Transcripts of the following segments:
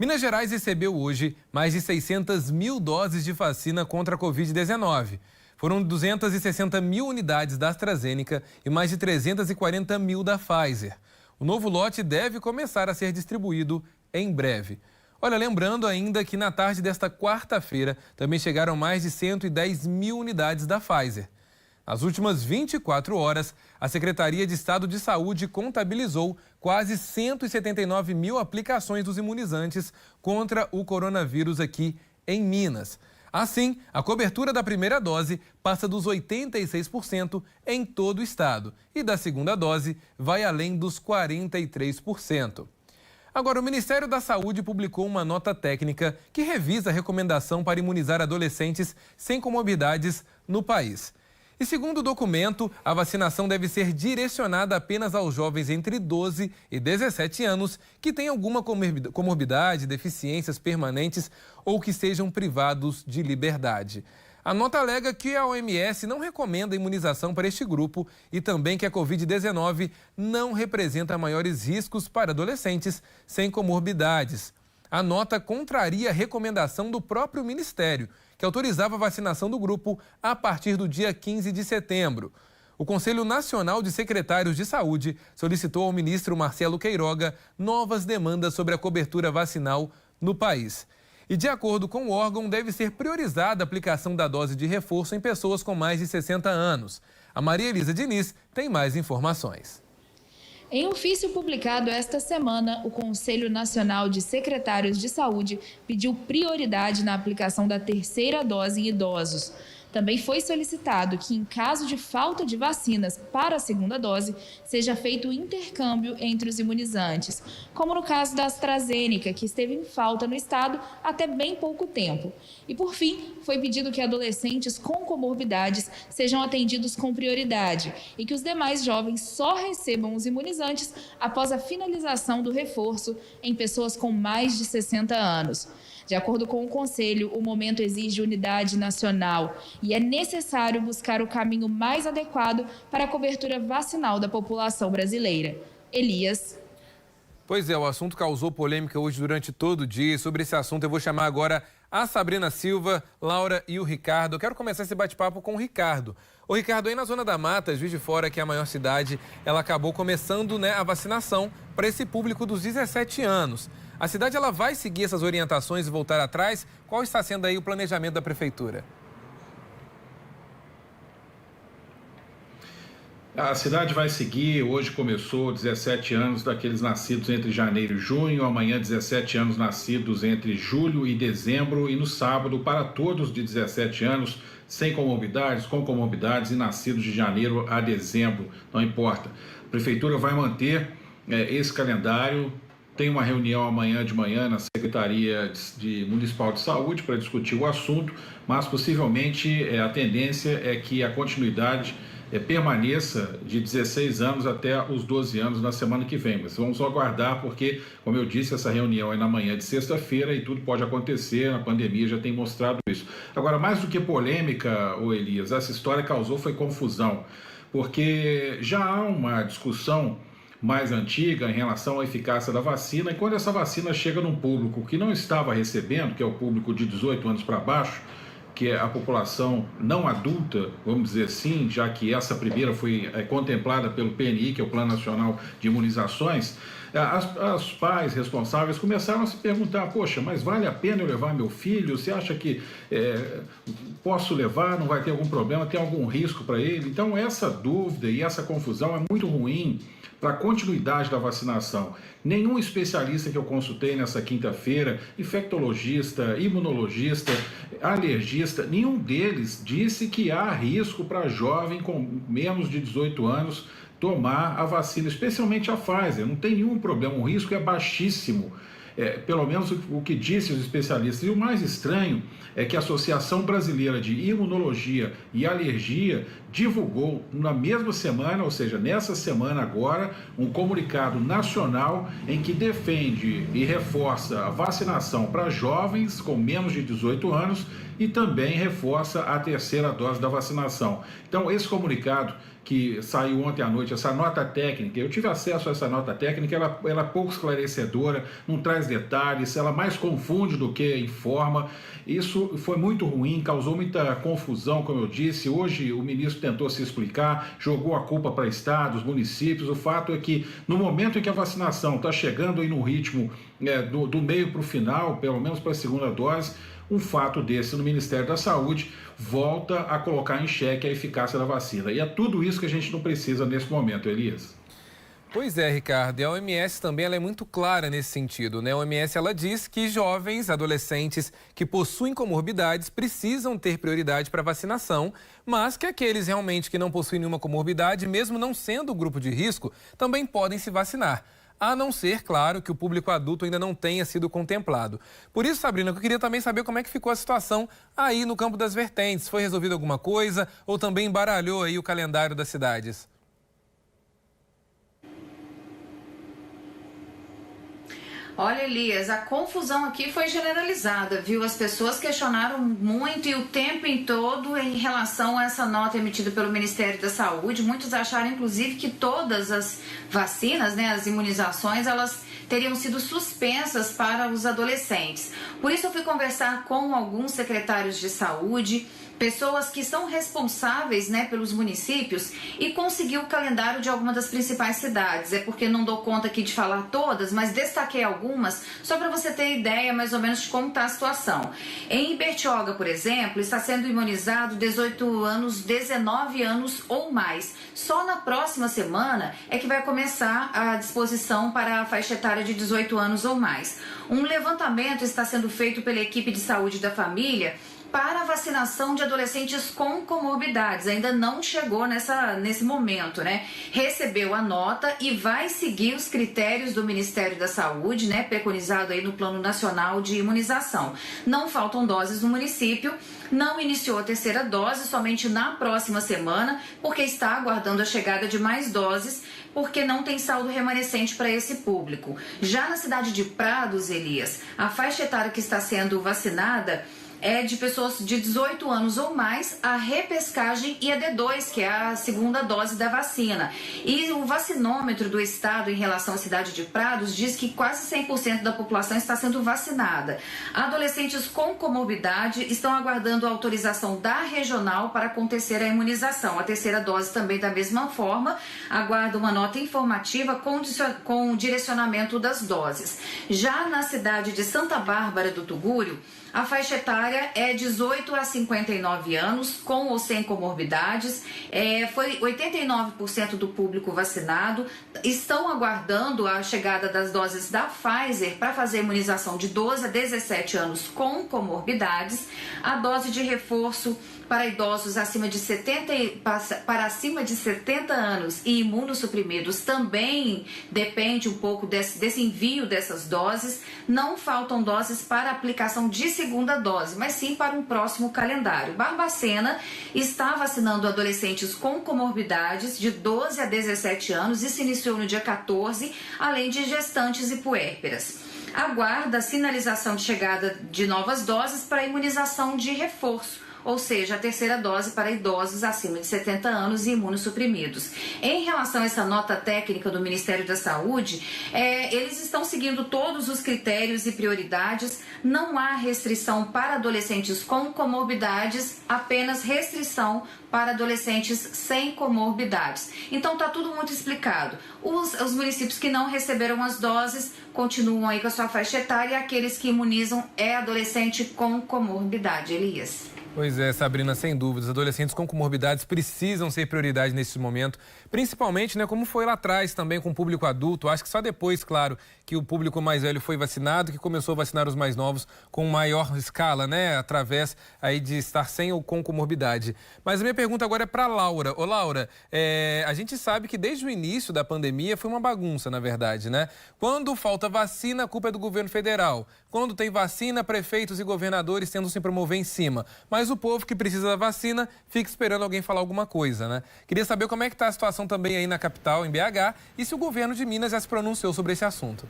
Minas Gerais recebeu hoje mais de 600 mil doses de vacina contra a Covid-19. Foram 260 mil unidades da AstraZeneca e mais de 340 mil da Pfizer. O novo lote deve começar a ser distribuído em breve. Olha, lembrando ainda que na tarde desta quarta-feira também chegaram mais de 110 mil unidades da Pfizer. Nas últimas 24 horas, a Secretaria de Estado de Saúde contabilizou quase 179 mil aplicações dos imunizantes contra o coronavírus aqui em Minas. Assim, a cobertura da primeira dose passa dos 86% em todo o estado e da segunda dose vai além dos 43%. Agora, o Ministério da Saúde publicou uma nota técnica que revisa a recomendação para imunizar adolescentes sem comorbidades no país. E segundo o documento, a vacinação deve ser direcionada apenas aos jovens entre 12 e 17 anos que têm alguma comorbidade, deficiências permanentes ou que sejam privados de liberdade. A nota alega que a OMS não recomenda a imunização para este grupo e também que a Covid-19 não representa maiores riscos para adolescentes sem comorbidades. A nota contraria a recomendação do próprio Ministério, que autorizava a vacinação do grupo a partir do dia 15 de setembro. O Conselho Nacional de Secretários de Saúde solicitou ao ministro Marcelo Queiroga novas demandas sobre a cobertura vacinal no país. E, de acordo com o órgão, deve ser priorizada a aplicação da dose de reforço em pessoas com mais de 60 anos. A Maria Elisa Diniz tem mais informações. Em ofício publicado esta semana, o Conselho Nacional de Secretários de Saúde pediu prioridade na aplicação da terceira dose em idosos. Também foi solicitado que, em caso de falta de vacinas para a segunda dose, seja feito o intercâmbio entre os imunizantes, como no caso da AstraZeneca, que esteve em falta no estado até bem pouco tempo. E, por fim, foi pedido que adolescentes com comorbidades sejam atendidos com prioridade e que os demais jovens só recebam os imunizantes após a finalização do reforço em pessoas com mais de 60 anos. De acordo com o Conselho, o momento exige unidade nacional e é necessário buscar o caminho mais adequado para a cobertura vacinal da população brasileira. Elias. Pois é, o assunto causou polêmica hoje durante todo o dia. Sobre esse assunto eu vou chamar agora a Sabrina Silva, Laura e o Ricardo. Eu quero começar esse bate-papo com o Ricardo. O Ricardo, aí na Zona da Mata, Juiz de Fora, que é a maior cidade, ela acabou começando, a vacinação para esse público dos 17 anos. A cidade ela vai seguir essas orientações e voltar atrás? Qual está sendo aí o planejamento da prefeitura? A cidade vai seguir, hoje começou 17 anos daqueles nascidos entre janeiro e junho, amanhã 17 anos nascidos entre julho e dezembro e no sábado para todos de 17 anos, sem comorbidades, com comorbidades e nascidos de janeiro a dezembro, não importa. A prefeitura vai manter esse calendário. Tem uma reunião amanhã de manhã na Secretaria Municipal de Saúde para discutir o assunto, mas possivelmente a tendência é que a continuidade permaneça de 16 anos até os 12 anos na semana que vem. Mas vamos aguardar porque, como eu disse, essa reunião é na manhã de sexta-feira e tudo pode acontecer, a pandemia já tem mostrado isso. Agora, mais do que polêmica, Elias, essa história causou foi confusão, porque já há uma discussão mais antiga em relação à eficácia da vacina, e quando essa vacina chega num público que não estava recebendo, que é o público de 18 anos para baixo, que é a população não adulta, vamos dizer assim, já que essa primeira foi contemplada pelo PNI, que é o Plano Nacional de Imunizações, os pais responsáveis começaram a se perguntar, poxa, mas vale a pena eu levar meu filho? Você acha que posso levar, não vai ter algum problema, tem algum risco para ele? Então essa dúvida e essa confusão é muito ruim para a continuidade da vacinação. Nenhum especialista que eu consultei nessa quinta-feira, infectologista, imunologista, alergista, nenhum deles disse que há risco para jovem com menos de 18 anos tomar a vacina, especialmente a Pfizer. Não tem nenhum problema, o risco é baixíssimo. Pelo menos o que disse os especialistas. E o mais estranho é que a Associação Brasileira de Imunologia e Alergia divulgou na mesma semana, ou seja, nessa semana agora, um comunicado nacional em que defende e reforça a vacinação para jovens com menos de 18 anos e também reforça a terceira dose da vacinação. Então, esse comunicado que saiu ontem à noite, essa nota técnica, eu tive acesso a essa nota técnica, ela é pouco esclarecedora, não traz detalhes, ela mais confunde do que informa. Isso foi muito ruim, causou muita confusão, como eu disse. Hoje o ministro tentou se explicar, jogou a culpa para estados, municípios. O fato é que no momento em que a vacinação está chegando aí no ritmo do meio para o final, pelo menos para a segunda dose, um fato desse no Ministério da Saúde volta a colocar em xeque a eficácia da vacina. E é tudo isso que a gente não precisa nesse momento, Elias. Pois é, Ricardo, e a OMS também ela é muito clara nesse sentido, né? A OMS ela diz que jovens, adolescentes que possuem comorbidades precisam ter prioridade para vacinação, mas que aqueles realmente que não possuem nenhuma comorbidade, mesmo não sendo grupo de risco, também podem se vacinar. A não ser, claro, que o público adulto ainda não tenha sido contemplado. Por isso, Sabrina, eu queria também saber como é que ficou a situação aí no Campo das Vertentes. Foi resolvida alguma coisa ou também embaralhou aí o calendário das cidades? Olha, Elias, a confusão aqui foi generalizada, viu? As pessoas questionaram muito e o tempo em todo em relação a essa nota emitida pelo Ministério da Saúde. Muitos acharam, inclusive, que todas as vacinas, né, as imunizações, elas teriam sido suspensas para os adolescentes. Por isso eu fui conversar com alguns secretários de saúde, pessoas que são responsáveis, né, pelos municípios, e consegui o calendário de algumas das principais cidades. É porque não dou conta aqui de falar todas, mas destaquei algumas só para você ter ideia mais ou menos de como está a situação. Em Bertioga, por exemplo, está sendo imunizado 18 anos, 19 anos ou mais. Só na próxima semana é que vai começar a disposição para a faixa etária de 18 anos ou mais. Um levantamento está sendo feito pela equipe de saúde da família para a vacinação de adolescentes com comorbidades. Ainda não chegou nesse momento, né? Recebeu a nota e vai seguir os critérios do Ministério da Saúde, né? Preconizado aí no Plano Nacional de Imunização. Não faltam doses no município, não iniciou a terceira dose, somente na próxima semana, porque está aguardando a chegada de mais doses, porque não tem saldo remanescente para esse público. Já na cidade de Prados, Elias, a faixa etária que está sendo vacinada é de pessoas de 18 anos ou mais, a repescagem e a D2, que é a segunda dose da vacina. E o vacinômetro do estado em relação à cidade de Prados diz que quase 100% da população está sendo vacinada. Adolescentes com comorbidade estão aguardando a autorização da regional para acontecer a imunização. A terceira dose também da mesma forma, aguarda uma nota informativa com o direcionamento das doses. Já na cidade de Santa Bárbara do Tugúrio, a faixa etária é 18 a 59 anos, com ou sem comorbidades. Foi 89% do público vacinado. Estão aguardando a chegada das doses da Pfizer para fazer a imunização de 12 a 17 anos com comorbidades. A dose de reforço para idosos acima de 70 anos e imunossuprimidos também depende um pouco desse envio dessas doses. Não faltam doses para aplicação de segunda dose, mas sim para um próximo calendário. Barbacena está vacinando adolescentes com comorbidades de 12 a 17 anos e se iniciou no dia 14, além de gestantes e puérperas. Aguarda a sinalização de chegada de novas doses para a imunização de reforço, ou seja, a terceira dose para idosos acima de 70 anos e imunossuprimidos. Em relação a essa nota técnica do Ministério da Saúde, eles estão seguindo todos os critérios e prioridades. Não há restrição para adolescentes com comorbidades, apenas restrição para adolescentes sem comorbidades. Então está tudo muito explicado. Os municípios que não receberam as doses continuam aí com a sua faixa etária, e aqueles que imunizam é adolescente com comorbidade. Elias. Pois é, Sabrina, sem dúvidas. Adolescentes com comorbidades precisam ser prioridade nesse momento, principalmente, né, como foi lá atrás também com o público adulto. Acho que só depois, claro, que o público mais velho foi vacinado, que começou a vacinar os mais novos com maior escala, né, através aí de estar sem ou com comorbidade. Mas a minha pergunta agora é para Laura. Ô, Laura, a gente sabe que desde o início da pandemia foi uma bagunça, na verdade, né? Quando falta vacina, a culpa é do governo federal. Quando tem vacina, prefeitos e governadores tentam se promover em cima. Mas o povo que precisa da vacina fica esperando alguém falar alguma coisa, né? Queria saber como é que está a situação também aí na capital, em BH, e se o governo de Minas já se pronunciou sobre esse assunto.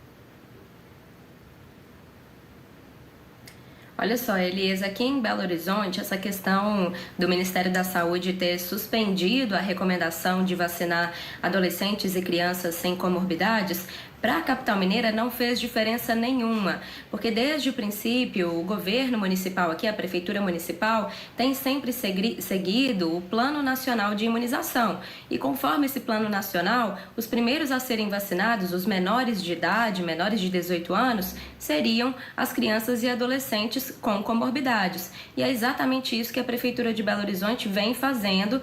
Olha só, Elias, aqui em Belo Horizonte, essa questão do Ministério da Saúde ter suspendido a recomendação de vacinar adolescentes e crianças sem comorbidades, para a capital mineira não fez diferença nenhuma, porque desde o princípio o governo municipal aqui, a prefeitura municipal, tem sempre seguido o Plano Nacional de Imunização. E conforme esse plano nacional, os primeiros a serem vacinados, os menores de idade, menores de 18 anos, seriam as crianças e adolescentes com comorbidades. E é exatamente isso que a prefeitura de Belo Horizonte vem fazendo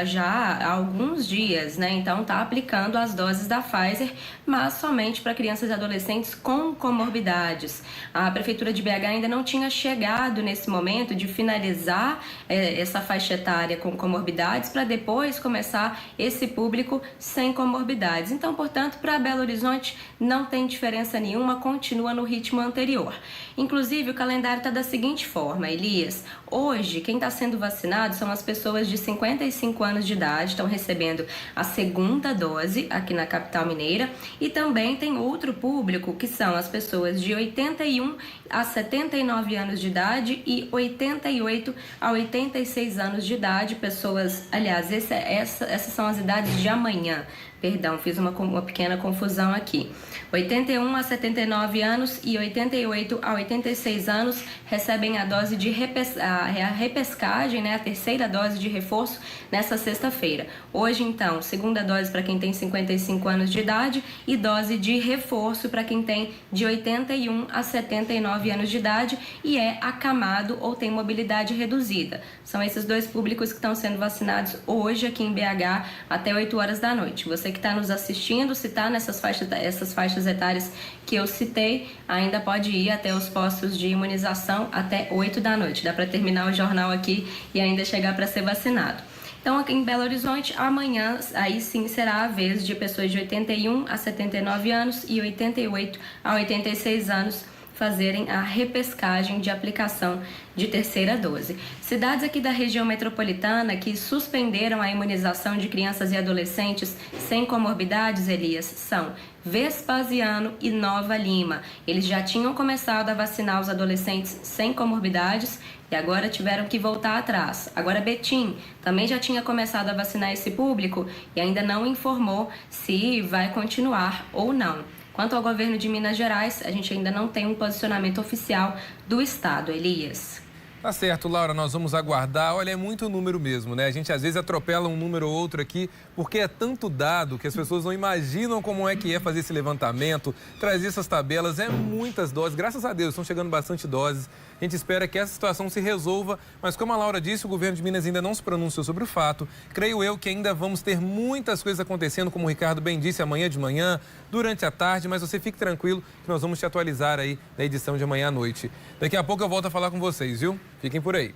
já há alguns dias, né? Então está aplicando as doses da Pfizer, mas somente para crianças e adolescentes com comorbidades. A Prefeitura de BH ainda não tinha chegado nesse momento de finalizar essa faixa etária com comorbidades para depois começar esse público sem comorbidades. Então, portanto, para Belo Horizonte não tem diferença nenhuma, continua no ritmo anterior. Inclusive, o calendário está da seguinte forma, Elias. Hoje, quem está sendo vacinado são as pessoas de 55 anos de idade, estão recebendo a segunda dose aqui na capital mineira, e também tem outro público, que são as pessoas de 81 a 79 anos de idade e 88 a 86 anos de idade. Pessoas, aliás, essas são as idades de amanhã. Perdão, fiz uma pequena confusão aqui. 81 a 79 anos e 88 a 86 anos recebem a dose de repescagem, né, a terceira dose de reforço nessa sexta-feira. Hoje, então, segunda dose para quem tem 55 anos de idade e dose de reforço para quem tem de 81 a 79 anos de idade e é acamado ou tem mobilidade reduzida. São esses dois públicos que estão sendo vacinados hoje aqui em BH até 8 horas da noite. Você que está nos assistindo, se está essas faixas etárias que eu citei, ainda pode ir até os postos de imunização até 8 da noite. Dá para terminar o jornal aqui e ainda chegar para ser vacinado. Então, aqui em Belo Horizonte, amanhã, aí sim será a vez de pessoas de 81 a 79 anos e 88 a 86 anos fazerem a repescagem de aplicação de terceira dose. Cidades aqui da região metropolitana que suspenderam a imunização de crianças e adolescentes sem comorbidades, Elias, são Vespasiano e Nova Lima. Eles já tinham começado a vacinar os adolescentes sem comorbidades e agora tiveram que voltar atrás. Agora Betim também já tinha começado a vacinar esse público e ainda não informou se vai continuar ou não. Quanto ao governo de Minas Gerais, a gente ainda não tem um posicionamento oficial do estado, Elias. Tá certo, Laura, nós vamos aguardar. Olha, é muito número mesmo, né? A gente às vezes atropela um número ou outro aqui, porque é tanto dado que as pessoas não imaginam como é que é fazer esse levantamento, trazer essas tabelas, é muitas doses. Graças a Deus, estão chegando bastante doses. A gente espera que essa situação se resolva, mas como a Laura disse, o governo de Minas ainda não se pronunciou sobre o fato. Creio eu que ainda vamos ter muitas coisas acontecendo, como o Ricardo bem disse, amanhã de manhã, durante a tarde, mas você fique tranquilo que nós vamos te atualizar aí na edição de amanhã à noite. Daqui a pouco eu volto a falar com vocês, viu? Fiquem por aí.